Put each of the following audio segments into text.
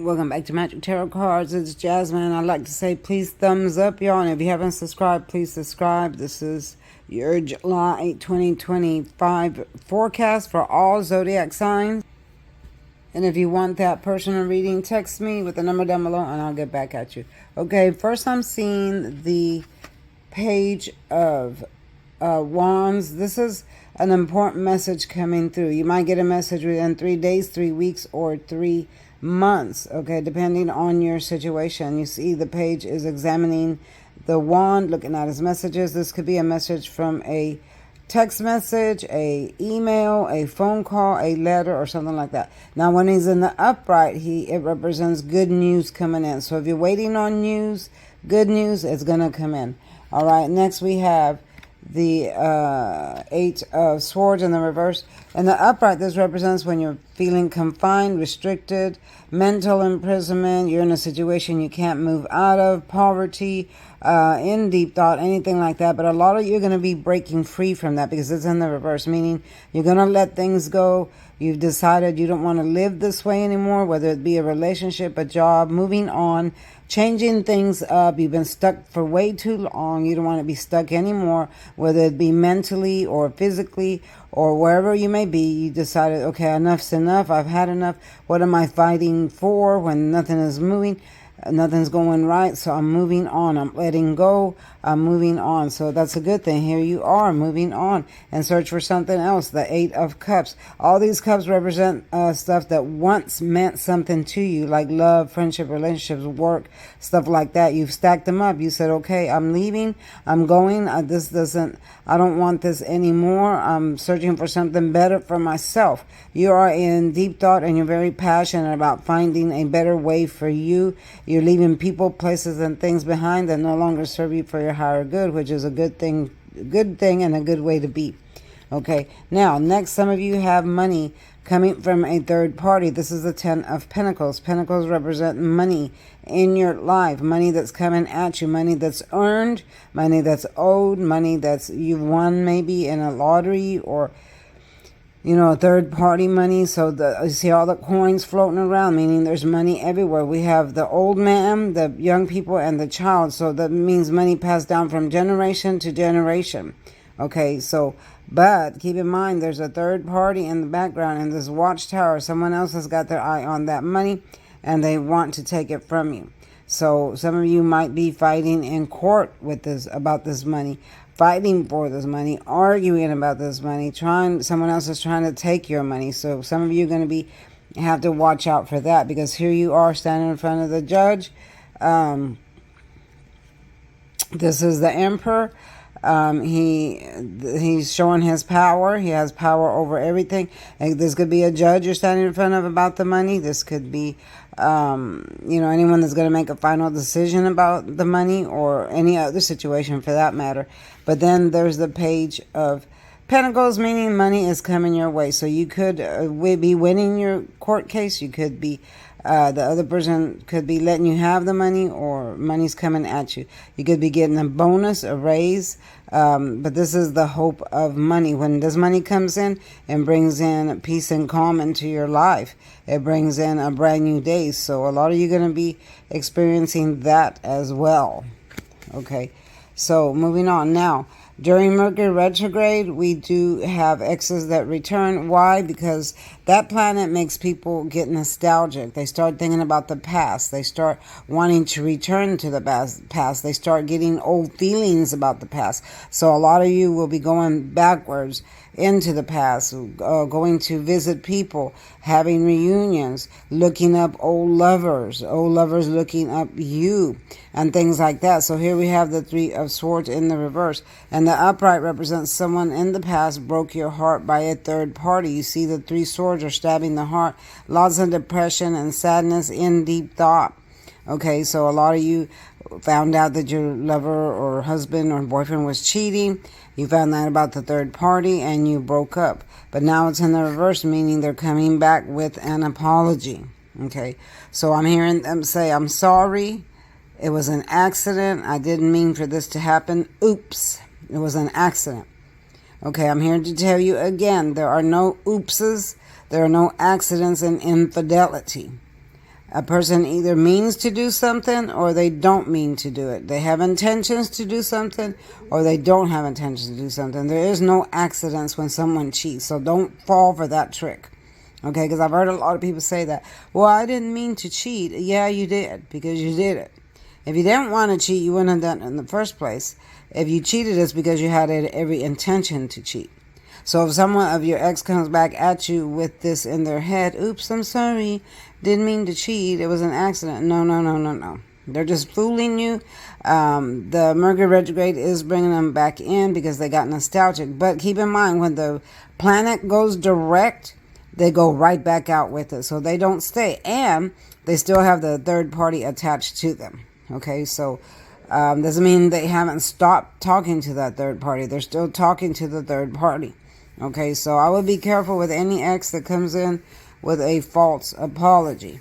Welcome back to Magic Tarot Cards. It's Jasmine. I'd like to say please thumbs up, y'all. And if you haven't subscribed, please subscribe. This is your July 8, 2025 forecast for all zodiac signs. And if you want that personal reading, text me with the number down below and I'll get back at you. Okay, first I'm seeing the Page of Wands. This is an important message coming through. You might get a message within 3 days, 3 weeks, or 3 months, okay, depending on your situation. You see the page is examining the wand, looking at his messages. This could be a message from a text message, a email, a phone call, a letter, or something like that. Now, when he's in the upright, it represents good news coming in. So if you're waiting on news, good news is going to come in. All right, next we have the Eight of Swords in the reverse. In the upright, this represents when you're feeling confined, restricted, mental imprisonment, you're in a situation you can't move out of, poverty, in deep thought, anything like that. But a lot of you are going to be breaking free from that because it's in the reverse, meaning you're going to let things go. You've decided you don't want to live this way anymore, whether it be a relationship, a job, moving on, changing things up. You've been stuck for way too long. You don't want to be stuck anymore, whether it be mentally or physically or wherever you may be. You decided, okay, enough's enough. I've had enough. What am I fighting for when nothing is moving? Nothing's going right, so I'm moving on. I'm letting go. I'm moving on. So that's a good thing. Here you are moving on and search for something else. The Eight of Cups. All these cups represent stuff that once meant something to you, like love, friendship, relationships, work, stuff like that. You've stacked them up. You said, okay, I'm leaving. I'm going. I don't want this anymore. I'm searching for something better for myself. You are in deep thought and you're very passionate about finding a better way for you. You're leaving people, places, and things behind that no longer serve you for your higher good, which is a good thing and a good way to be. Okay, now, next, some of you have money coming from a third party. This is the Ten of Pentacles. Pentacles represent money in your life, money that's coming at you, money that's earned, money that's owed, money that's you've won maybe in a lottery or a third-party money. So you see all the coins floating around, meaning there's money everywhere. We have the old man, the young people, and the child. So that means money passed down from generation to generation. Okay, but keep in mind, there's a third party in the background in this watchtower. Someone else has got their eye on that money, and they want to take it from you. So some of you might be fighting in court about this money, fighting for this money, arguing about this money, someone else is trying to take your money. So some of you are going to have to watch out for that, because here you are standing in front of the judge. This is the Emperor. He's showing his power. He has power over everything. And this could be a judge you're standing in front of about the money. This could be anyone that's going to make a final decision about the money, or any other situation for that matter. But then there's the Page of Pentacles, meaning money is coming your way. So you could be winning your court case. You could be the other person could be letting you have the money, or money's coming at you. You could be getting a bonus, a raise, but this is the hope of money. When this money comes in and brings in peace and calm into your life, it brings in a brand new day. So a lot of you are going to be experiencing that as well. Okay, so moving on now. During Mercury retrograde, we do have exes that return. Why? Because that planet makes people get nostalgic. They start thinking about the past. They start wanting to return to the past. They start getting old feelings about the past. So a lot of you will be going backwards into the past, going to visit people, having reunions, looking up old lovers looking up you, and things like that. So here we have the Three of Swords in the reverse, and the upright represents someone in the past broke your heart by a third party. You see the three swords are stabbing the heart, lots of depression and sadness in deep thought. Okay, so a lot of you found out that your lover or husband or boyfriend was cheating. You found out about the third party and you broke up. But now it's in the reverse, meaning they're coming back with an apology. Okay, so I'm hearing them say, I'm sorry. It was an accident. I didn't mean for this to happen. Oops, it was an accident. Okay, I'm here to tell you again, there are no oopses. There are no accidents in infidelity. A person either means to do something or they don't mean to do it. They have intentions to do something or they don't have intentions to do something. There is no accidents when someone cheats, so don't fall for that trick. Okay, because I've heard a lot of people say that. Well, I didn't mean to cheat. Yeah, you did, because you did it. If you didn't want to cheat, you wouldn't have done it in the first place. If you cheated, it's because you had every intention to cheat. So if someone of your ex comes back at you with this in their head, oops, I'm sorry, didn't mean to cheat, it was an accident. No. They're just fooling you. The Mercury retrograde is bringing them back in because they got nostalgic. But keep in mind, when the planet goes direct, they go right back out with it. So they don't stay. And they still have the third party attached to them. Okay, so doesn't mean they haven't stopped talking to that third party. They're still talking to the third party. Okay, so I would be careful with any ex that comes in with a false apology.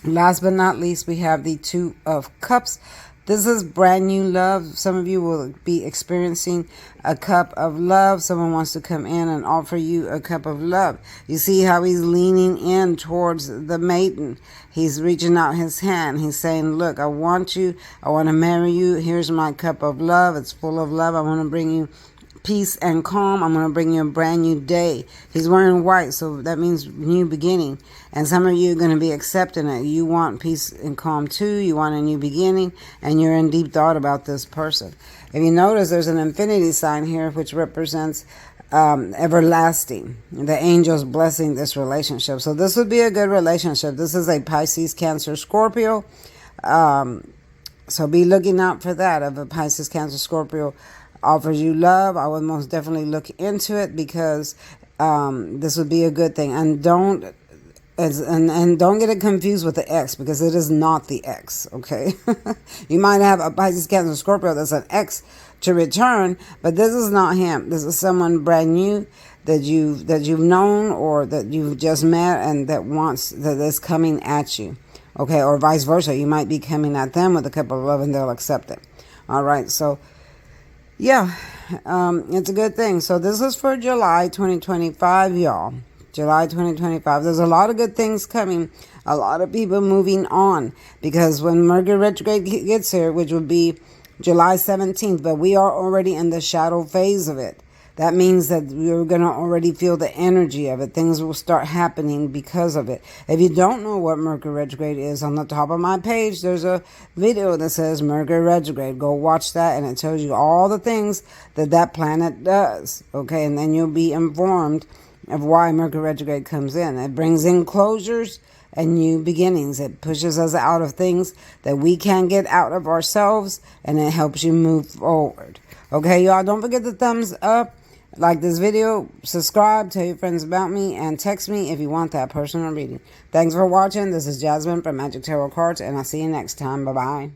Last but not least, we have the Two of Cups. This is brand new love. Some of you will be experiencing a cup of love. Someone wants to come in and offer you a cup of love. You see how he's leaning in towards the maiden. He's reaching out his hand. He's saying, look, I want you. I want to marry you. Here's my cup of love. It's full of love. I want to bring you peace and calm. I'm going to bring you a brand new day. He's wearing white, so that means new beginning. And some of you are going to be accepting it. You want peace and calm too. You want a new beginning, and you're in deep thought about this person. If you notice, there's an infinity sign here, which represents everlasting. The angels blessing this relationship. So this would be a good relationship. This is a Pisces, Cancer, Scorpio. So be looking out for that. If a Pisces, Cancer, Scorpio offers you love, I would most definitely look into it, because this would be a good thing. And don't get it confused with the ex, because it is not the ex. Okay, you might have a Pisces, Cancer, Scorpio that's an ex to return, but this is not him. This is someone brand new that you've known or that you've just met, and that is coming at you. Okay, or vice versa. You might be coming at them with a cup of love, and they'll accept it. All right, so. Yeah, it's a good thing. So this is for July 2025, y'all. July 2025. There's a lot of good things coming. A lot of people moving on. Because when Mercury retrograde gets here, which would be July 17th, but we are already in the shadow phase of it. That means that we're going to already feel the energy of it. Things will start happening because of it. If you don't know what Mercury retrograde is, on the top of my page, there's a video that says Mercury retrograde. Go watch that, and it tells you all the things that planet does. Okay, and then you'll be informed of why Mercury retrograde comes in. It brings in closures and new beginnings. It pushes us out of things that we can't get out of ourselves, and it helps you move forward. Okay, y'all, don't forget the thumbs up. Like this video, subscribe, tell your friends about me, and text me if you want that personal reading. Thanks for watching. This is Jasmine from Magic Tarot Cards, and I'll see you next time. Bye-bye.